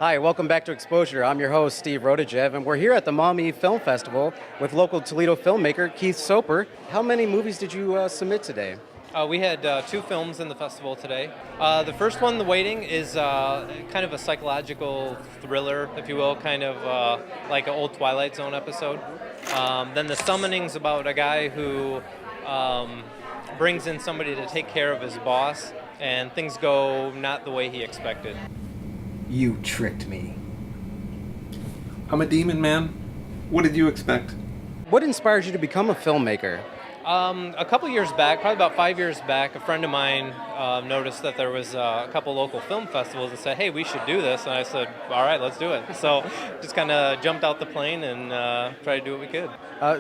Hi, welcome back to Exposure. I'm your host, Steve Rodajev, and we're here at the Maumee Film Festival with local Toledo filmmaker Keith Soper. How many movies did you submit today? We had two films in the festival today. The first one, The Waiting, is kind of a psychological thriller, if you will, kind of like an old Twilight Zone episode. Then The Summoning's about a guy who brings in somebody to take care of his boss, and things go not the way he expected. You tricked me. I'm a demon, man. What did you expect? What inspired you to become a filmmaker? A couple years back, probably about 5 years back, a friend of mine noticed that there was a couple local film festivals and said, hey, we should do this. And I said, all right, let's do it. So just kind of jumped out the plane and tried to do what we could.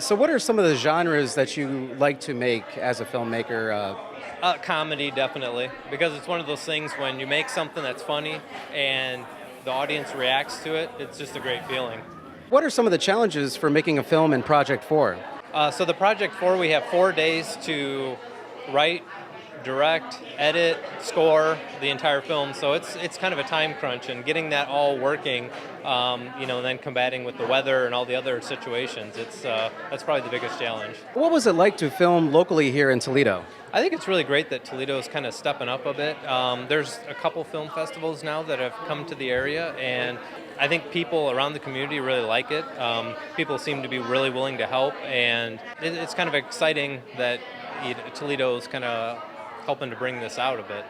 So what are some of the genres that you like to make as a filmmaker? Comedy, definitely, because it's one of those things when you make something that's funny and the audience reacts to it, it's just a great feeling. What are some of the challenges for making a film in Project 4? So the Project 4, we have 4 days to write, direct, edit, score the entire film. So it's kind of a time crunch, and getting that all working, and then combating with the weather and all the other situations. That's probably the biggest challenge. What was it like to film locally here in Toledo? I think it's really great that Toledo is kind of stepping up a bit. There's a couple film festivals now that have come to the area, and I think people around the community really like it. People seem to be really willing to help, and it's kind of exciting that Toledo is kind of helping to bring this out a bit.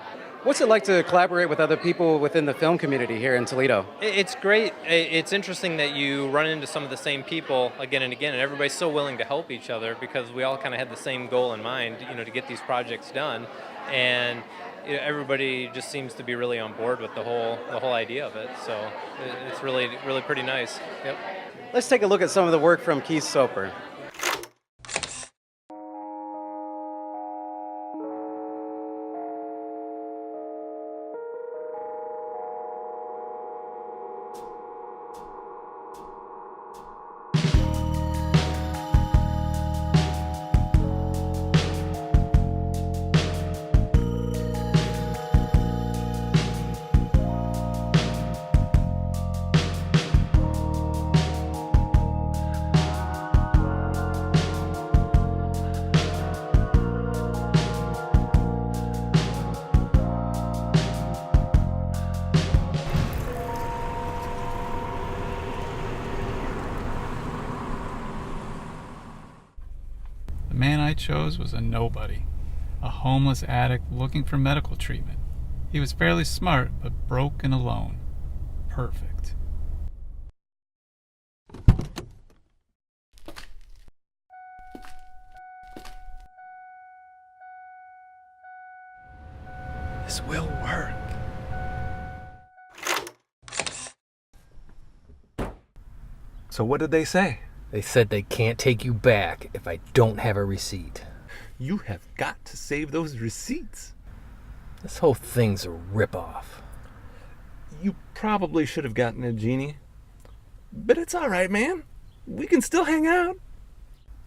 What's it like to collaborate with other people within the film community here in Toledo? It's great. It's interesting that you run into some of the same people again and again, and everybody's so willing to help each other because we all kind of had the same goal in mind, to get these projects done. And everybody just seems to be really on board with the whole idea of it. So it's really pretty nice. Yep. Let's take a look at some of the work from Keith Soper. The man I chose was a nobody, a homeless addict looking for medical treatment. He was fairly smart, but broke and alone. Perfect. This will work. So what did they say? They said they can't take you back if I don't have a receipt. You have got to save those receipts. This whole thing's a ripoff. You probably should have gotten a genie. But it's all right, man. We can still hang out.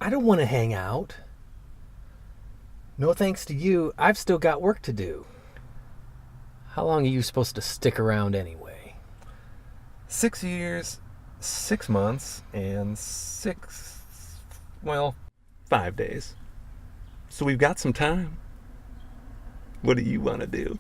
I don't want to hang out. No thanks to you, I've still got work to do. How long are you supposed to stick around anyway? 6 years, 6 months, and 5 days. So we've got some time. What do you want to do?